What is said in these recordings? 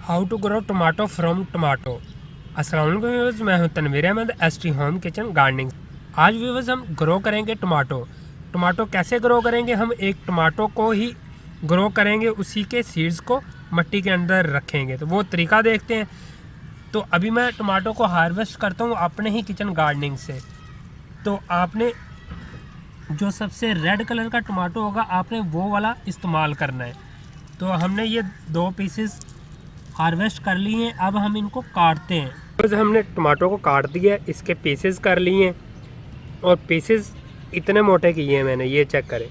How to grow tomato from tomato. अस्सलाम वालेकुम viewers, मैं हूं Tanveer Ahmad, ST home kitchen gardening. आज व्यूअर्स हम ग्रो करेंगे टमाटो। टमाटो कैसे ग्रो करेंगे? हम एक टमाटो को ही ग्रो करेंगे, उसी के सीड्स को मिट्टी के अंदर रखेंगे। तो वो तरीका देखते हैं। तो अभी मैं टमाटो को हार्वेस्ट करता हूँ अपने ही किचन गार्डनिंग से। तो आपने जो सबसे रेड कलर का टमाटो होगा, आपने वो वाला इस्तेमाल करना है। तो हमने ये 2 पीसेस हार्वेस्ट कर लिए हैं। अब हम इनको काटते हैं। बस हमने टमाटो को काट दिया, इसके पीसेस कर लिए हैं और पीसेस इतने मोटे किए हैं मैंने, ये चेक करें।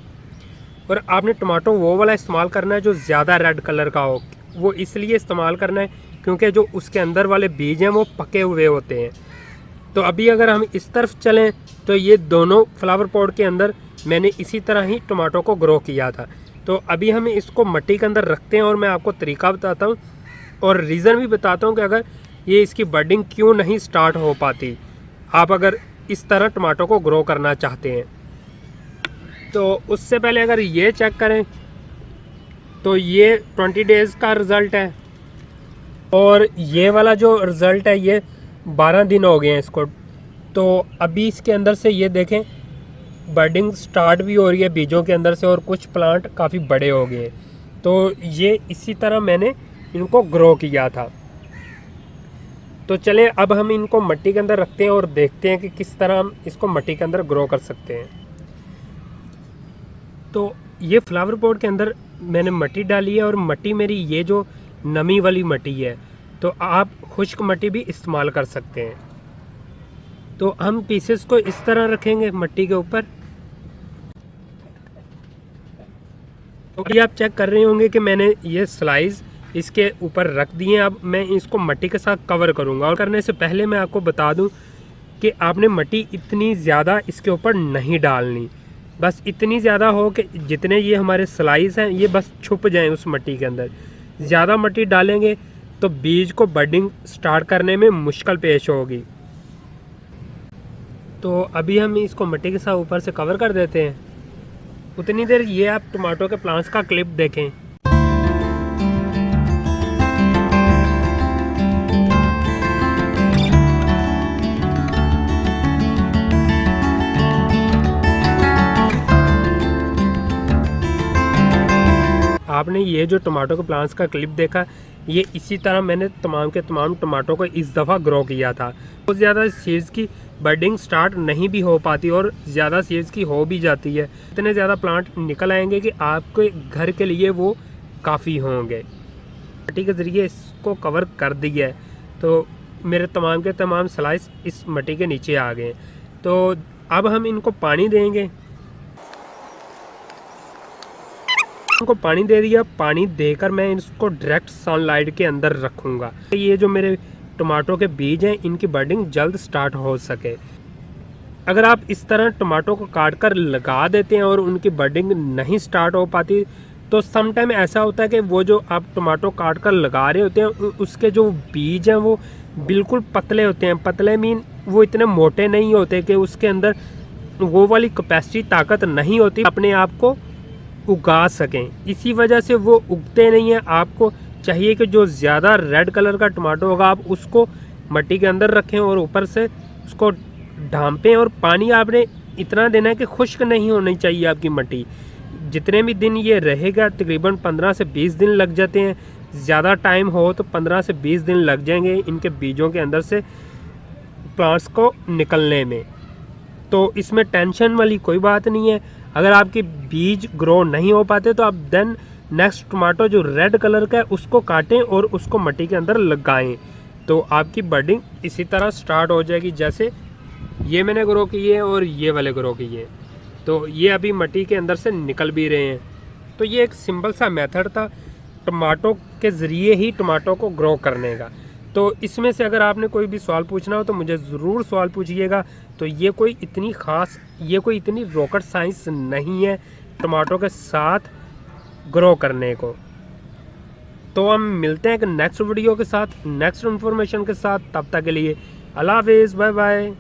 और आपने टमाटो वो वाला इस्तेमाल करना है जो ज़्यादा रेड कलर का हो। वो इसलिए इस्तेमाल करना है क्योंकि जो उसके अंदर वाले बीज हैं वो पके हुए होते हैं। तो अभी अगर हम इस तरफ चलें तो ये दोनों फ्लावर पॉट के अंदर मैंने इसी तरह ही टमाटो को ग्रो किया था। तो अभी हम इसको मिट्टी के अंदर रखते हैं और मैं आपको तरीका बताता हूँ और रीज़न भी बताता हूँ कि अगर ये इसकी बडिंग क्यों नहीं स्टार्ट हो पाती, आप अगर इस तरह टमाटो को ग्रो करना चाहते हैं। तो उससे पहले अगर ये चेक करें तो ये 20 डेज़ का रिज़ल्ट है और ये वाला जो रिज़ल्ट है ये 12 दिन हो गए हैं इसको। तो अभी इसके अंदर से ये देखें बडिंग स्टार्ट भी हो रही है बीजों के अंदर से और कुछ प्लांट काफ़ी बड़े हो गए। तो ये इसी तरह मैंने इनको ग्रो किया था। तो चलें अब हम इनको मिट्टी के अंदर रखते हैं और देखते हैं कि किस तरह हम इसको मिट्टी के अंदर ग्रो कर सकते हैं। तो ये फ्लावर पॉट के अंदर मैंने मिट्टी डाली है और मिट्टी मेरी ये जो नमी वाली मिट्टी है, तो आप खुश्क मिट्टी भी इस्तेमाल कर सकते हैं। तो हम पीसेस को इस तरह रखेंगे मिट्टी के ऊपर। तो ये आप चेक कर रहे होंगे कि मैंने ये स्लाइस इसके ऊपर रख दिए हैं। अब मैं इसको मिट्टी के साथ कवर करूंगा और करने से पहले मैं आपको बता दूं कि आपने मिट्टी इतनी ज़्यादा इसके ऊपर नहीं डालनी, बस इतनी ज़्यादा हो कि जितने ये हमारे स्लाइस हैं ये बस छुप जाएं उस मिट्टी के अंदर। ज़्यादा मिट्टी डालेंगे तो बीज को बडिंग स्टार्ट करने में मुश्किल पेश होगी। तो अभी हम इसको मिट्टी के साथ ऊपर से कवर कर देते हैं। उतनी देर ये आप टमाटो के प्लांट्स का क्लिप देखें। आपने ये जो टमाटो के प्लांट्स का क्लिप देखा, ये इसी तरह मैंने तमाम के तमाम टमाटो को इस दफ़ा ग्रो किया था। बहुत ज़्यादा सीड्स की बडिंग स्टार्ट नहीं भी हो पाती और ज़्यादा सीड्स की हो भी जाती है। इतने ज़्यादा प्लांट निकल आएंगे कि आपके घर के लिए वो काफ़ी होंगे। मिट्टी के ज़रिए इसको कवर कर दिया है तो मेरे तमाम के तमाम स्लाइस इस मिट्टी के नीचे आ गए। तो अब हम इनको पानी देंगे। इनको पानी दे दिया। पानी देकर मैं इसको डायरेक्ट सनलाइट के अंदर रखूँगा। ये जो मेरे टमाटो के बीज हैं इनकी बडिंग जल्द स्टार्ट हो सके। अगर आप इस तरह टमाटो को काट कर लगा देते हैं और उनकी बडिंग नहीं स्टार्ट हो पाती, तो सम टाइम ऐसा होता है कि वो जो आप टमाटो काट कर लगा रहे होते हैं उसके जो बीज हैं वो बिल्कुल पतले होते हैं। पतले मीन वो इतने मोटे नहीं होते कि उसके अंदर वो वाली कैपेसिटी, ताकत नहीं होती अपने आप को उगा सकें। इसी वजह से वो उगते नहीं हैं। आपको चाहिए कि जो ज़्यादा रेड कलर का टमाटो होगा आप उसको मिट्टी के अंदर रखें और ऊपर से उसको ढांपें। और पानी आपने इतना देना है कि खुश्क नहीं होनी चाहिए आपकी मिट्टी। जितने भी दिन ये रहेगा, तकरीबन 15 से 20 दिन लग जाते हैं। ज़्यादा टाइम हो तो 15 से 20 दिन लग जाएंगे इनके बीजों के अंदर से प्लांट्स को निकलने में। तो इसमें टेंशन वाली कोई बात नहीं है। अगर आपके बीज ग्रो नहीं हो पाते तो आप देन नेक्स्ट टमाटो जो रेड कलर का है उसको काटें और उसको मिट्टी के अंदर लगाएं। तो आपकी बडिंग इसी तरह स्टार्ट हो जाएगी जैसे ये मैंने ग्रो किए हैं और ये वाले ग्रो किए हैं। तो ये अभी मिट्टी के अंदर से निकल भी रहे हैं। तो ये एक सिंपल सा मेथड था टमाटो के ज़रिए ही टमाटो को ग्रो करने का। तो इसमें से अगर आपने कोई भी सवाल पूछना हो तो मुझे ज़रूर सवाल पूछिएगा। तो ये कोई इतनी रॉकेट साइंस नहीं है टमाटो के साथ ग्रो करने को। तो हम मिलते हैं एक नेक्स्ट वीडियो के साथ, नेक्स्ट इन्फॉर्मेशन के साथ। तब तक के लिए अल्लाह हाफिज़, बाय बाय।